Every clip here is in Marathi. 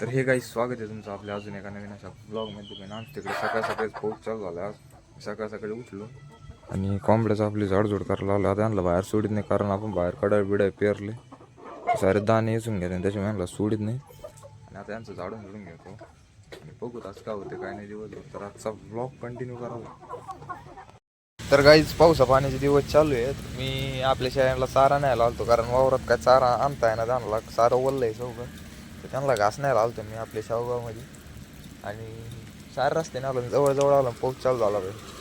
तर हे काही स्वागत आहे तुमचं आपल्या अजून एका नवीन अशा ब्लॉगमध्ये. पण आज तिकडे सकाळ सकाळीच पाऊस चालू झाला. आज सकाळ सकाळी उठलो आणि कोंबड्याचं आपली झाडझूड करायला लावलं. आता आणलं बाहेर सोडित नाही, कारण आपण बाहेर कडाळ बिडाळ पेरले सारे दाणे येचून घेते त्याच्यामुळे आणला सोडित नाही. आणि आता यांचं झाडून झुडून घेतो आणि बघूत आज काय होते काय नाही दिवसभर. तर आजचा ब्लॉग कंटिन्यू करावा. तर काहीच पावसा पाण्याचे दिवस चालू आहेत. मी आपल्या शाळेला चारा न्यायला आलतो, कारण वावरात काय चारा आणता येणार त्यांना, चारा ओललं आहे चौघं. तर त्यांना घास न्यायला आलतो मी आपल्या शावगावमध्ये. आणि चार रस्त्याने आलो, जवळजवळ आलो, पाऊस चालू झाला पाहिजे.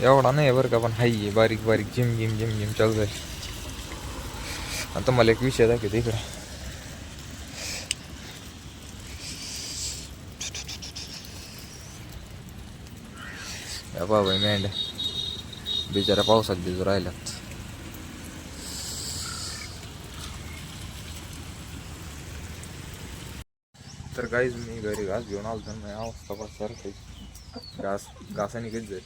एवढा नाही बरं का, पण हाई बारीक बारीक जिम जिम जिम जिम चालू आहे. आता मला एक विषय दाखवतो इकडे. या बाबा मेंढ्या बिचारा पावसात भिजू राहिल्यात. तर काहीच मी घरी घास घेऊन आलो, तर नाही अवस्था बस घासाने घेत जाईल.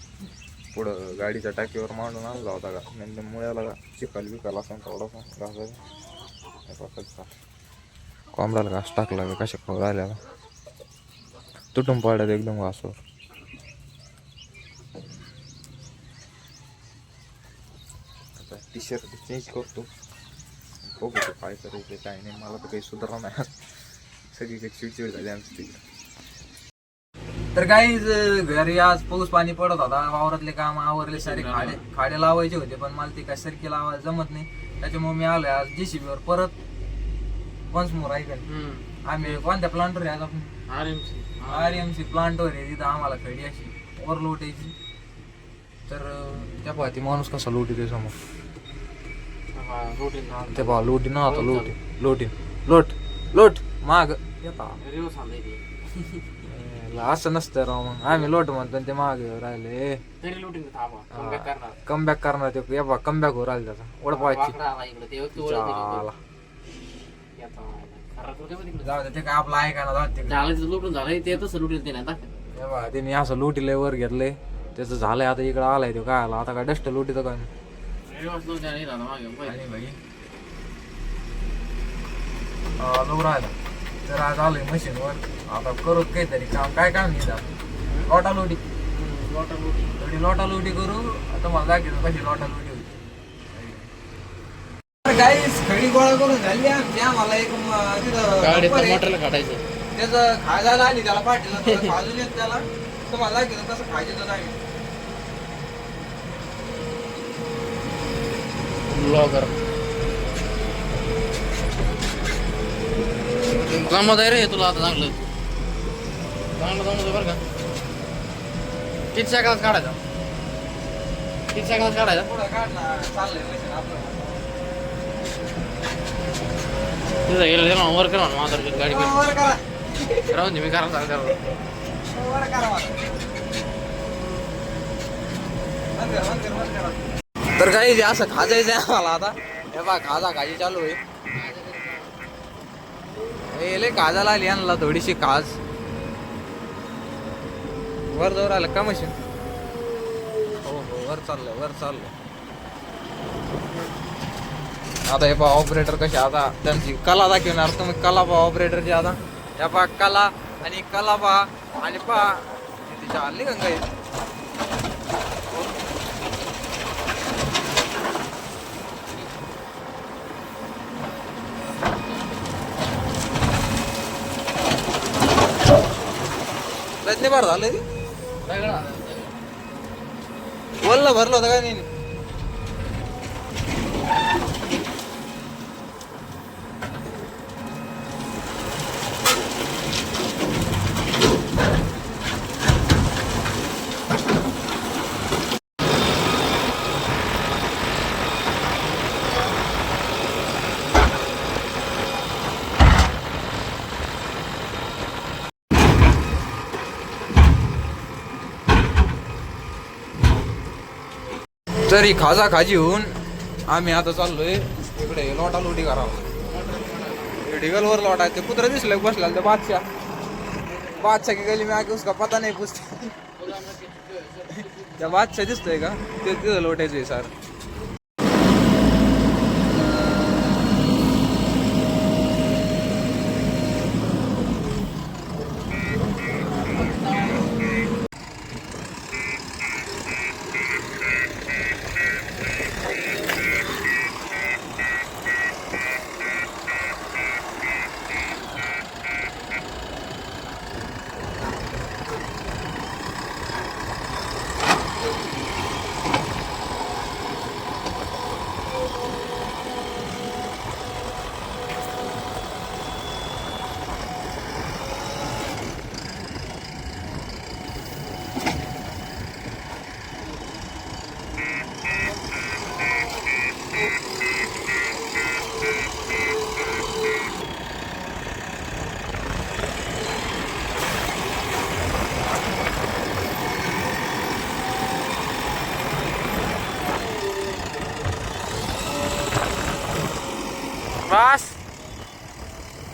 पुढं गाडीच्या टाकीवर मांडून आणला होता घास, नंतर मुळ्याला चिखल बिकाल असं थोडासा घासायचा. कोंबड्याला घास टाकला कशा खाऊ राहिल्याला, तुटून पडल्यात एकदम घासावर. आता टी शर्ट चेंज करतो, बघू काय करायचं काय नाही. मला तर काही सुधारणा नाही, सगळीकडे चिडचिड झाली आमची तिकडे. तर काहीच घरी आज पाऊस पाणी पडत होता, वावरातले काम आवरले, सारे खाडे लावायचे होते, पण मला ते काय सरकी लावायला जमत नाही. त्याच्यामुळे मी आलोय आज JCB वर परत वन्स मोर. ऐकल आम्ही कोणत्या प्लांटवर आहे आज आपण? RMC प्लांटवर आहे. तिथं आम्हाला खडी अशी वर लोटायची. तर त्या पाहती माणूस कसा लोटी ते समोर, ते पहा लोटी ना, आता लोटी लोट लोट माग असं नसतं राव. मग आम्ही लोट म्हणतो ते माग राहिले, कमबॅक करणार ते. कमबॅक हो राहिले त्याचा ओढपायची. ते काय आपलं ऐकायला लुटून झालंय ते तसं लुटेल ते नाही. तिने असं लोटीला वर घेतलंय, त्याचं झालंय. आता इकडं आलाय तो काय आला, आता काय डस्ट लोटीचं काय राहिला. तर आज आलोय मशीनवर, आता करू काहीतरी काम. काय काम नाही, लोटा लोटी करू. आता मला दाखवतो कशी लोटा लोटी होती. काहीच खडी गोळा करून झाली आमची. आम्हाला एक काढायचं त्याचं खायला आली, त्याला पाठीला खाजून येत त्याला. तुम्हाला दाखवतो कसं खायचं तर आम्ही ब्लॉगर जमत आहे रे तुला. आता चांगलं जमत बरं का. किती सेकंदात काढायचा, किती सेकंदात काढायचा. पुढं काढणार चाललंय मशीन आपलं. तिथं गेलं वर करा माझा गाडी वर करा, राहून दे, मी करा सांगतो. वर करा मला. बंद करा. तर काही असं खाजायचं आहे आम्हाला आता. हे बा खाजी चालू आहे. लय काजाला आली आणला थोडीशी काज. वर जवळ आलं का मशीन? हो वर चाललंय. आता हे पहा ऑपरेटर कसे, आता त्यांची कला दाखवणार तुम्ही. कला पहा ऑपरेटरची आता. या पहा कला आणि कला पहा, आणि पहा तिच्या हल्ली गंगा येईल. रजनी बार झालं वल्ल भरलं होतं काय नाही. तरी खाजी होऊन आम्ही आता चाललोय इकडे लोटा लोटी करावं. ढिगलवर लोटा आहे. ते कुत्रा दिसलं बसला तर बादशाह की गली में आके उसका पता नाही पूछते. त्या बादशाह दिसतोय का, ते तिथं लोटायचंय सर.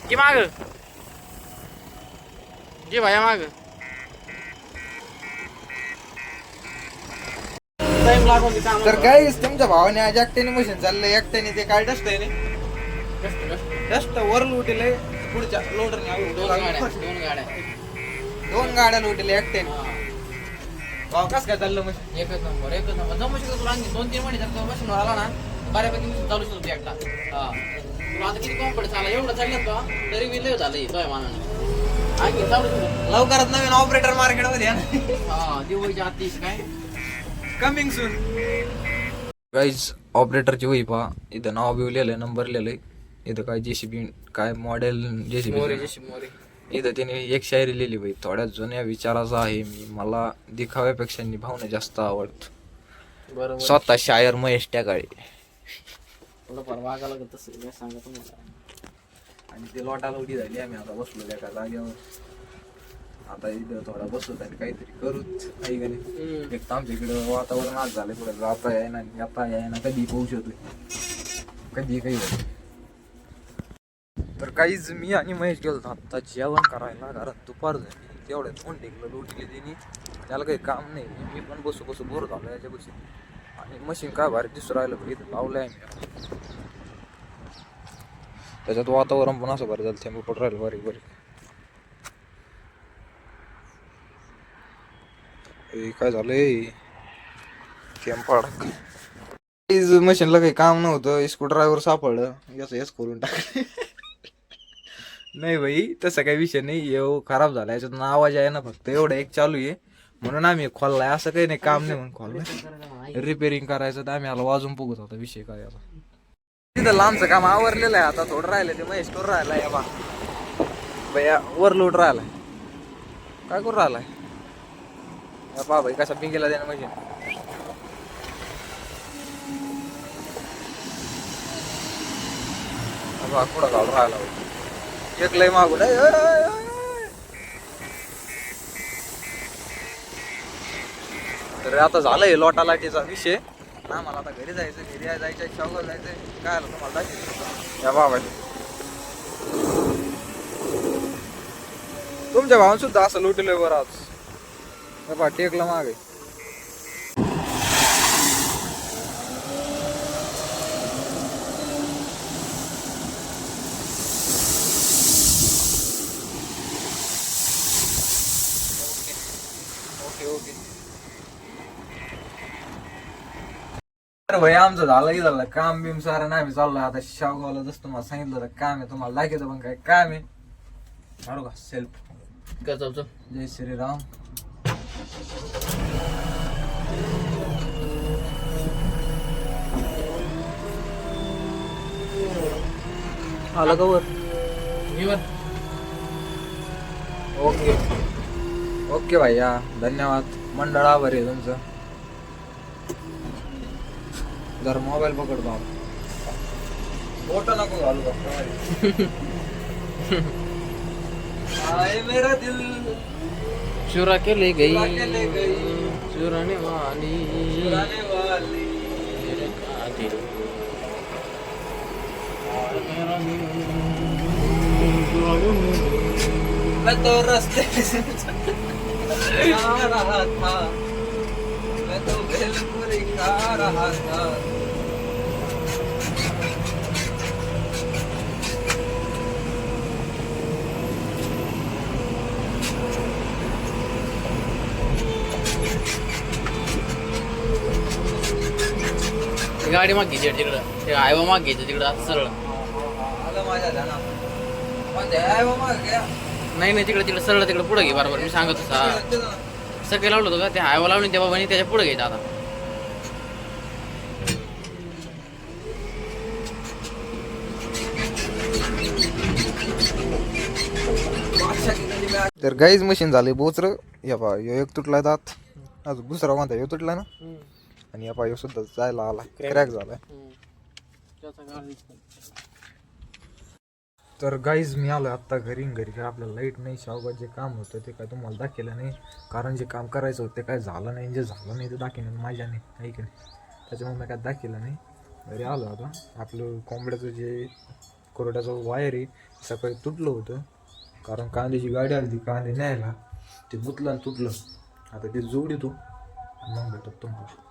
की माग जी भाया माग टाइम लागून तर काय तुमच्या भावाने आज एकट्याने मशीन चाललंय एकट्याने ते काय डस्ट आहे डस्ट वर लुटेले पुढच्या लोडरने दोन गाड्या लुटेले एकट्याने भाव कस काय चाललं मशीन एकच नंबर जमू शकतो तुला आणखी 2-3 महिने जर मशीनवर आला ना बऱ्यापैकी मशीन चालू शकतो एकटा हा तुला आता किती कॉम्फर्ट चालला एवढं चाललं का तरी मी लय झालं तोय मानाने आणखी चालू शकतो लवकरात नवीन ऑपरेटर मार्केट मध्ये हा दिवाळीच्या आत काय कमिंग सून गाईज ऑपरेटरची वही पहा इथं नाव बिव लिहिलंय नंबर लिहिलंय इथं काय जेसीबी काय मॉडेल जेसीबी इथं त्याने एक शायरी लिहिली बाई थोड्या जुन्या विचाराचा आहे मी मला दिखाव्यापेक्षा निभावणं जास्त आवडतं बरोबर स्वतः शायर महेश टाकाळे तुला परवागा लागत तसं मी सांगतो मला आणि ते लोटाला उडी झाली आम्ही आता बसलो एका जागेवर आता इथं थोडा बसत आणि काहीतरी करूच काही का नाही एक तर आमच्या इकडं वातावरण आज झालं पुढे जाता येईना येता येईना कधी पाऊस येतोय कधी काही होतं तर काहीच मी आणि महेश गेलो आता जेवण करायला कारण दुपार झाली तेवढ्या फोन टेकलं लुटली त्यांनी त्याला काही काम नाही मी पण बसू बोर झालो याच्यापाशी आणि मशीन काय भारी दिसून राहिलं इथं लावलं आहे मी त्याच्यात वातावरण पण असं बरं झालं थेंब पड राहिलं बारीक काय झालंय थेंब मशीनला काही काम नव्हतं स्क्रू ड्रायव्हर सापडलं याचं हेच करून टाकलं नाही भाई तसा काही विषय नाही येऊ खराब झाला याच्यातून आवाज आहे ना फक्त एवढं एक चालू आहे म्हणून आम्ही खोललाय असं काही नाही काम नाही म्हणून खोललाय रिपेअरिंग करायचं तर आम्ही आला वाजून बघत होता विषय काय याला तिथं लांबचं काम आवरलेलं आहे आता थोडं राहिलं ते महेश करून राहिलाय या भैया ओव्हरलोड राहिलाय काय करून राहिलाय पहा भाई कसा पिंगेला देणं म्हणजे कुठं घालून राहिला एक लय मागून तर आता झालंय लोटा लाटीचा विषय ना मला आता घरी जायचं घरी जायचं शावगाव जायचं काय आलं तुम्हाला दाखवायचं या बाबा तुमच्या भावान सुद्धा असं लुटलंय बरं आज बा टेकला मागे भाई आमचं झालं काम बिम सारं नाही आम्ही चाललोय आता शावगावला जसं तुम्हाला सांगितलं होतं काम आहे तुम्हाला दाखवतं पण काय काम आहे मारू का सेल्फ काय चालतं जय श्रीराम आलं का वर ओके ओके भैया धन्यवाद मंडळ आभारी आहे तुमचं जर मोबाईल पकडतो फोटो नको घालू मेरा दिल चुरा के ले गई चुराने वाली मेरे कातिल मैं तो रास्ते से जा रहा था मैं तो भेलपुरी खा रहा था गाडी माग घ्यायची तिकडं ते हायवा माग घ्यायचं तिकडं असं सरळ आलं माझ्या ध्यानात पण नाही तिकडे सरळ तिकडे पुढे घे बरोबर मी सांगत होता सकाळी लावलं होतं का ते हायवा लावून त्या बाबांनी त्याच्या पुढे घ्यायचं आता तर गाईज मशीन झाली बोचर या पा एक तुटलाय दात अजून दुसरा कोणता ह्यो तुटला ना आणि या पा ह्यो सुद्धा जायला आला क्रॅक झालाय तर गाईज मी आलो आत्ता घरी काय आपल्याला लाईट नाही शावगात जे काम होतं ते काय तुम्हाला दाखवलं नाही कारण जे काम करायचं होतं ते काय झालं नाही जे झालं नाही ते दाखवलं माझ्याने ऐक नाही त्याच्यामुळे मी काय दाखवलं नाही घरी आलो आता आपलं कोंबड्याचं जे कोरड्याचं वायर आहे सकाळी तुटलं होतं, कारण कांद्याची गाडी आली ती कांदे न्यायला, ते गुतलं आणि तुटलं. आता ते जोडितो आणि मग भेटत तुम्हाला.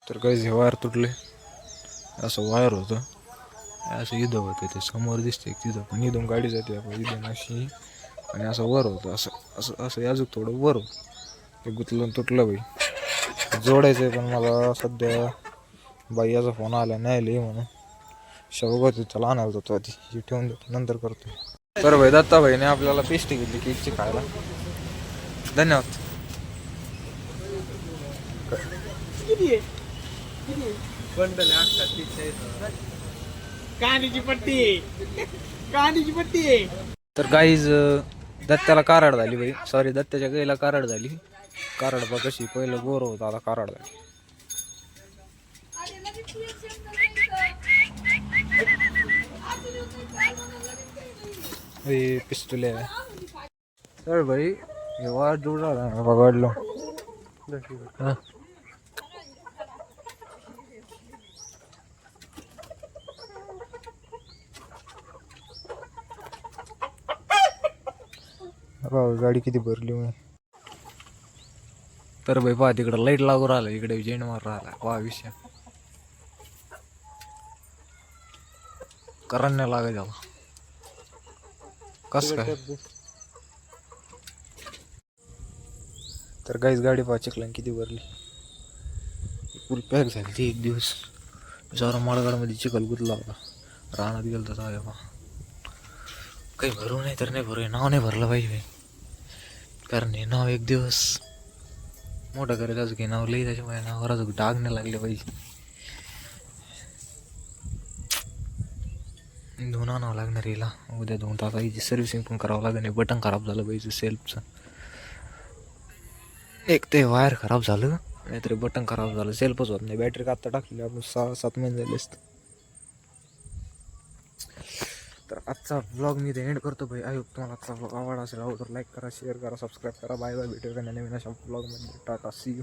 तर काही हे वायर तुटले, असं वायर होतं, असं इथं होतं, ते समोर दिसते तिथं पण इथून गाडी जाते आपण इथून अशी, आणि असं वर होतं, असं असं असं अजून थोडं वर होतं, ते गुतलं तुटलं बाई. जोडायचं आहे पण मला सध्या बाईचा फोन आला न्यायला म्हणून. शेवगा त्याला आणायला जातो आधी, ही ठेवून देतो नंतर करतो. तर भाई दत्ता भाईने आपल्याला पेस्ट्री घेतली केकची खायला, धन्यवाद. तर गाईज दत्त्याला कारड झाली भाई, सॉरी दत्त्याच्या गाईला कारड झाली. कारड बघ कशी, पहिलं गोर होतं आता कारड झाली. पिस्तुल आहे तर भाई व्यवहार दूर झाला पकडलो. गाडी किती भरली मी. तर भाई पहा तिकडं लाईट लागू राहिला, इकडे जेंट मार राहिला. वा विषय करंट नाही लागायचा कस काय. तर काहीच गाडी पहा चिखला किती भरली, फुल पॅक झाली ती. एक दिवस जरा माळगाडमध्ये चिखल गुतला होता, रानात गेलं तर जाऊया बा. काही भरू नाही तर नाही भरू, नाव नाही भरलं पाहिजे, कारण हे नाव एक दिवस मोठं करायचं की नाव लई, त्याच्यामुळे नावावर अजून डाग नाही लागले पाहिजे. धुवून आणावं लागणार हिला उद्या, धुवून टाकायची, सर्व्हिसिंग पण करावं लागणार. बटन खराब झालं पाहिजे सेल्फचं, एक ते वायर खराब झालं, नाहीतरी बटन खराब झालं, सेल्फच होत नाही. बॅटरी आत्ता टाकली आपण 6-7 महिने झाले असते. तर आजचा ब्लॉग मी एंड करतो भाई. आय होप तुम्हाला आजचा ब्लॉग आवडला असेल, तर लाईक करा, शेअर करा, सबस्क्राईब करा. बाय बाय, भेटूया नवीन अशा ब्लॉगमध्ये. Tata, see you.